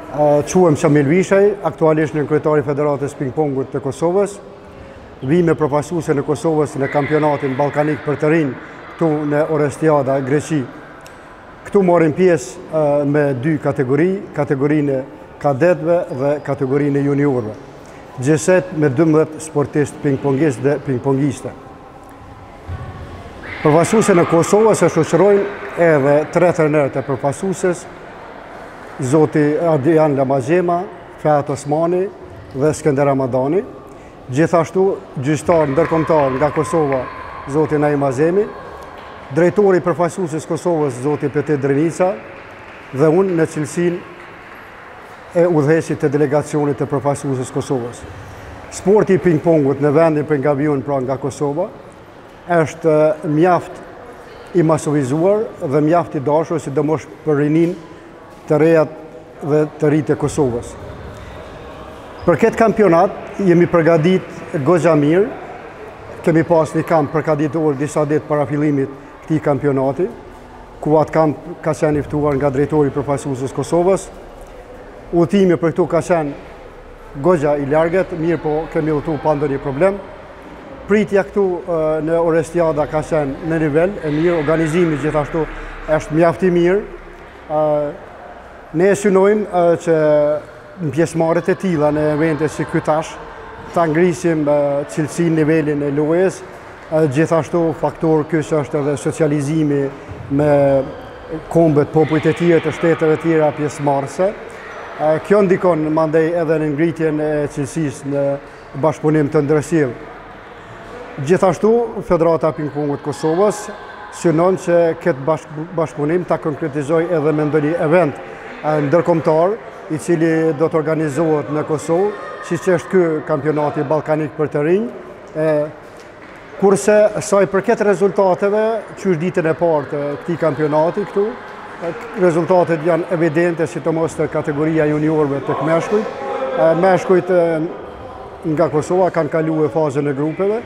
Quhem Shamil Vishaj, aktualisht në kryetari Federatës Ping-pongut të Kosovës. Vi me përfaqësuese në Kosovës në kampionatin ballkanik për të rinj këtu në Orestiada, Greqi. Këtu morrim pjesë me dy kategori, kategorinë kadetëve dhe kategorinë juniorëve. Gjithsej me 12 sportistë ping-pongistë dhe ping-pongiste. Përfaqësuese në Kosovë se shoqërojnë edhe 3 trajnerë të përfaqësueses, Zoti Adrian Lamazema, Feat Osmani dhe Skender Ramadani. Gjithashtu gjyqtar ndërkombëtar nga Kosova, Zoti Naim Azemi, drejtori përfaqësueses Kosovës, Zoti Petit Drenica, dhe unë në cilësinë e udhëheqësit të delegacionit të përfaqësueses Kosovës. Sporti i ping-pongut në vendin për Ngabiun, pra nga Kosova, është mjaft i masovizuar dhe mjaft i dashur, sidomos për rinin të rejat dhe të rritë e Kosovës. Për këtë kampionat jemi përgadit goxha mirë, kemi pas një kamp përgatitor disa ditë para fillimit këtij kampionati, ku atë kamp ka qenë i ftuar nga drejtori përfaqësueses Kosovës. Udhëtimi për këtu ka qenë goxha i largët, mirë po kemi udhëtuar pa ndonjë problem. Pritja këtu në Orestiada ka qenë në nivel e mirë, organizimi gjithashtu është mjaft i mirë. Ne synojmë që në pjesëmarrjet e tilla në evente si ky tash ta ngrisim cilësinë, nivelin e lojës. Gjithashtu faktor ky është edhe socializimi me kombet, popujt e tjerë të shteteve të tjera pjesëmarrëse. Kjo ndikon mandej edhe në ngritjen e cilësisë në bashkëpunim të ndërsjellë. Gjithashtu Federata Ping-pongut Kosovës synon që këtë bashkëpunim ta konkretizojë edhe me ndonjë event ndërkombëtar i cili do të organizohet në Kosovë, siç është ky kampionati ballkanik për të rinj. Kurse sa i përket rezultateve, që është ditën e parë të këtij kampionati këtu, rezultatet janë evidente, sidomos të kategoria juniorëve të meshkujt. Meshkujt nga Kosova kanë kaluar fazën e grupeve.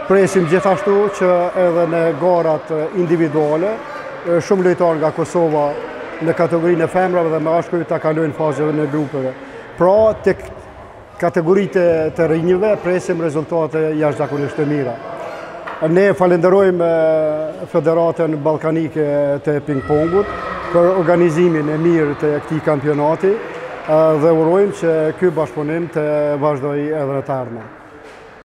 Presim gjithashtu që edhe në garat individuale, shumë lojtarë nga Kosova në kategorinë e femrave dhe meshkujve ta kalojnë fazën e grupeve. Pra, tek kategoritë të rinjve presim rezultate jashtëzakonisht të mira. Ne falenderojmë Federatën Ballkanike të Ping-pongut për organizimin e mirë të këtij kampionati dhe urojmë që ky bashkëpunim të vazhdojë edhe në të ardhmen.